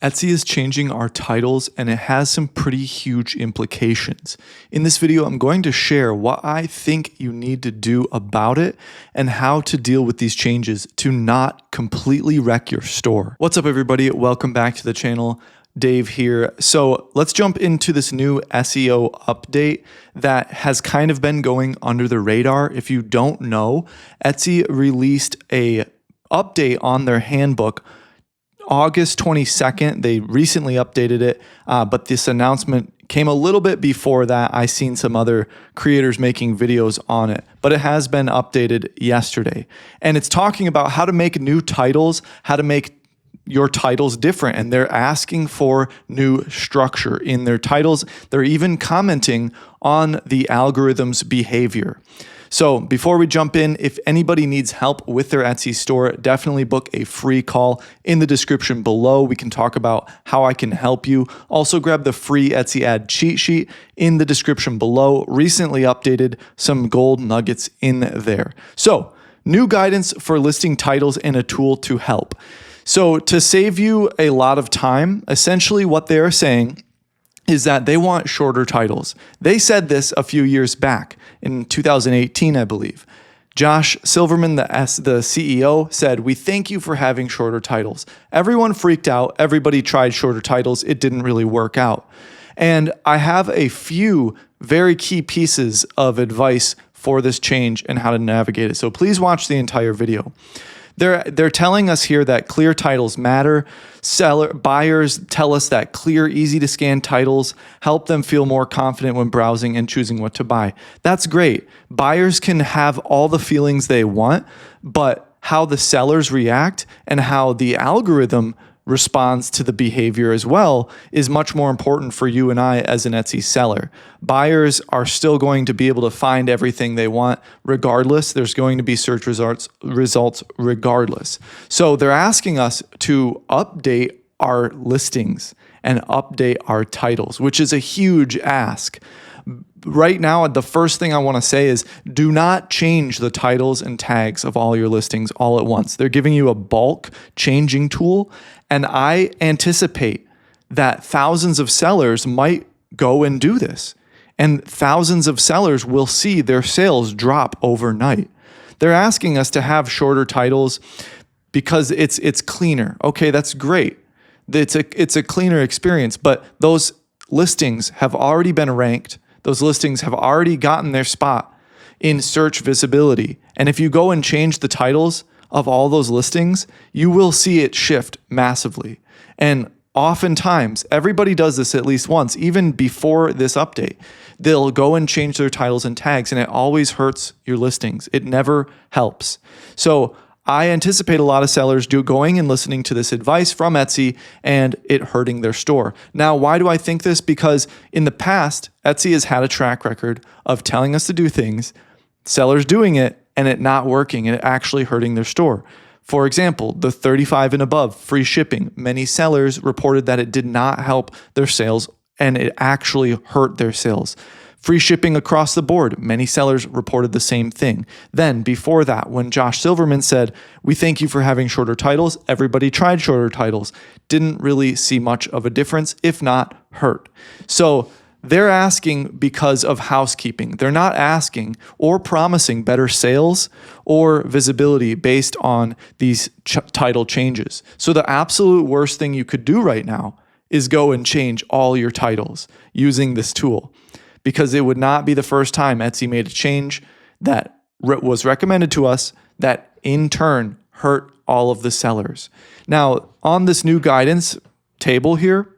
Etsy is changing our titles and it has some pretty huge implications. In this video, I'm going to share what I think you need to do about it and how to deal with these changes to not completely wreck your store. What's up, everybody? Welcome back to the channel. Dave here. So let's jump into this new SEO update that has kind of been going under the radar. If you don't know, Etsy released a update on their handbook August 22nd. They recently updated it, but this announcement came a little bit before that. I seen some other creators making videos on it, but it has been updated yesterday. And it's talking about how to make new titles, how to make your titles different. And they're asking for new structure in their titles. They're even commenting on the algorithm's behavior. So before we jump in, if anybody needs help with their Etsy store, definitely book a free call in the description below. We can talk about how I can help you. Also grab the free Etsy ad cheat sheet in the description below. Recently updated some gold nuggets in there. So new guidance for listing titles and a tool to help. So to save you a lot of time, essentially what they're saying is that they want shorter titles. They said this a few years back in 2018, I believe. Josh Silverman, the CEO, said, "We thank you for having shorter titles." Everyone freaked out. Everybody tried shorter titles. It didn't really work out. And I have a few very key pieces of advice for this change and how to navigate it. So please watch the entire video. They're telling us here that clear titles matter. Buyers tell us that clear, easy to scan titles help them feel more confident when browsing and choosing what to buy. That's great. Buyers can have all the feelings they want, but how the sellers react and how the algorithm responds to the behavior as well is much more important for you and I as an Etsy seller. Buyers are still going to be able to find everything they want regardless. There's going to be search results regardless. So they're asking us to update our listings and update our titles, which is a huge ask. Right now, the first thing I want to say is do not change the titles and tags of all your listings all at once. They're giving you a bulk changing tool, and I anticipate that thousands of sellers might go and do this, and thousands of sellers will see their sales drop overnight. They're asking us to have shorter titles because it's cleaner. Okay, that's great. It's a cleaner experience, but those listings have already been ranked. Those listings have already gotten their spot in search visibility. And if you go and change the titles of all those listings, you will see it shift massively. And oftentimes, everybody does this at least once, even before this update. They'll go and change their titles and tags, and it always hurts your listings. It never helps. So I anticipate a lot of sellers going and listening to this advice from Etsy and it hurting their store. Now, why do I think this? Because in the past, Etsy has had a track record of telling us to do things, sellers doing it, and it not working and it actually hurting their store. For example, the 35 and above free shipping. Many sellers reported that it did not help their sales and it actually hurt their sales. Free shipping across the board. Many sellers reported the same thing. Then before that, when Josh Silverman said, "We thank you for having shorter titles," everybody tried shorter titles. Didn't really see much of a difference, if not hurt. So they're asking because of housekeeping. They're not asking or promising better sales or visibility based on these title changes. So the absolute worst thing you could do right now is go and change all your titles using this tool, because it would not be the first time Etsy made a change that was recommended to us that in turn hurt all of the sellers. Now, on this new guidance table here,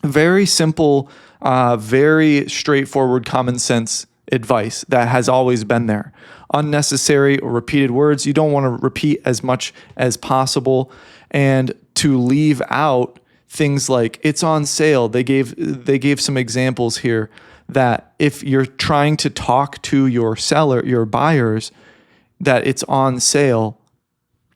very simple, very straightforward, common sense advice that has always been there. Unnecessary or repeated words, you don't want to repeat as much as possible, and to leave out things like it's on sale. They gave some examples here that if you're trying to talk to your buyers, that it's on sale,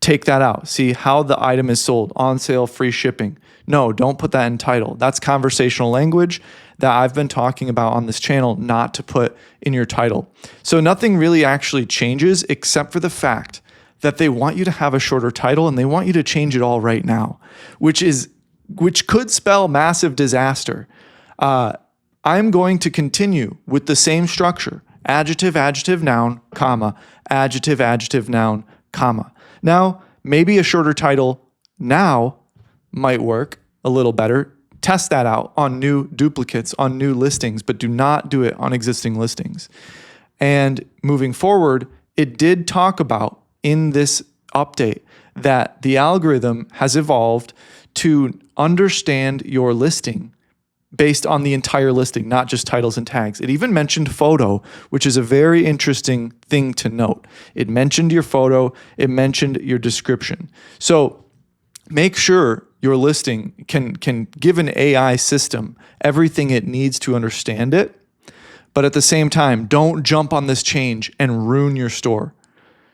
take that out. See how the item is sold, on sale, free shipping. No, don't put that in title. That's conversational language that I've been talking about on this channel not to put in your title. So nothing really actually changes except for the fact that they want you to have a shorter title and they want you to change it all right now, which is which could spell massive disaster. I'm going to continue with the same structure: adjective, adjective, noun, comma, adjective, adjective, noun, comma. Now, maybe a shorter title now might work a little better. Test that out on new duplicates, on new listings, but do not do it on existing listings. And moving forward, it did talk about in this update that the algorithm has evolved to understand your listing based on the entire listing, not just titles and tags. It even mentioned photo, which is a very interesting thing to note. It mentioned your photo, it mentioned your description. So make sure your listing can give an AI system everything it needs to understand it. But at the same time, don't jump on this change and ruin your store.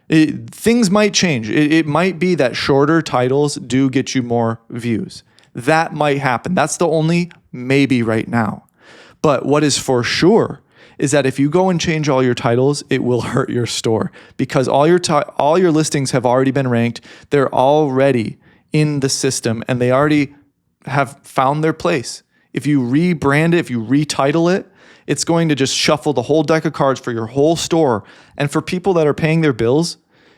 Things might change. It might be that shorter titles do get you more views. That might happen. That's the only maybe right now. But what is for sure is that if you go and change all your titles, it will hurt your store, because all your listings have already been ranked. They're already in the system and they already have found their place. If you rebrand it, if you retitle it, it's going to just shuffle the whole deck of cards for your whole store. And for people that are paying their bills,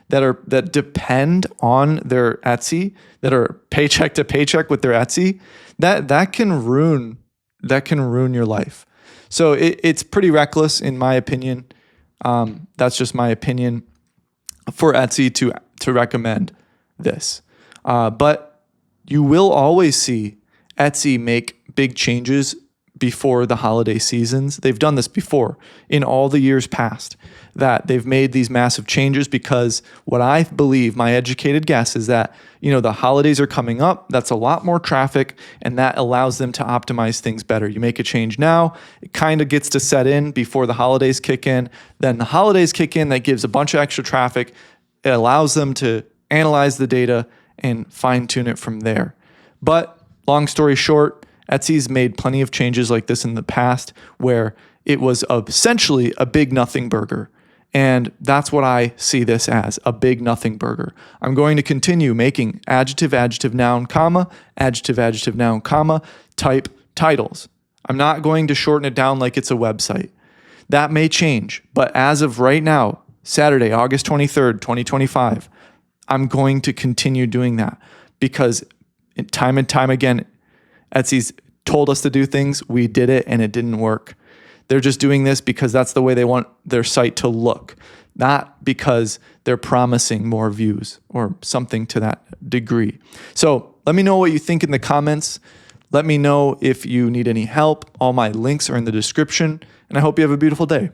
that depend on their Etsy, that are paycheck to paycheck with their Etsy, that can ruin your life. So it's pretty reckless, in my opinion. That's just my opinion for Etsy to recommend this. But you will always see Etsy make big changes before the holiday seasons. They've done this before in all the years past, that they've made these massive changes because what I believe, my educated guess, is that, the holidays are coming up. That's a lot more traffic, and that allows them to optimize things better. You make a change now, it kind of gets to set in before the holidays kick in. Then the holidays kick in, that gives a bunch of extra traffic. It allows them to analyze the data and fine tune it from there. But long story short, Etsy's made plenty of changes like this in the past where it was essentially a big nothing burger. And that's what I see this as, a big nothing burger. I'm going to continue making adjective, adjective, noun, comma, adjective, adjective, noun, comma, type titles. I'm not going to shorten it down like it's a website. That may change, but as of right now, Saturday, August 23rd, 2025, I'm going to continue doing that because time and time again, Etsy's told us to do things, we did it, and it didn't work. They're just doing this because that's the way they want their site to look, not because they're promising more views or something to that degree. So let me know what you think in the comments. Let me know if you need any help. All my links are in the description, and I hope you have a beautiful day.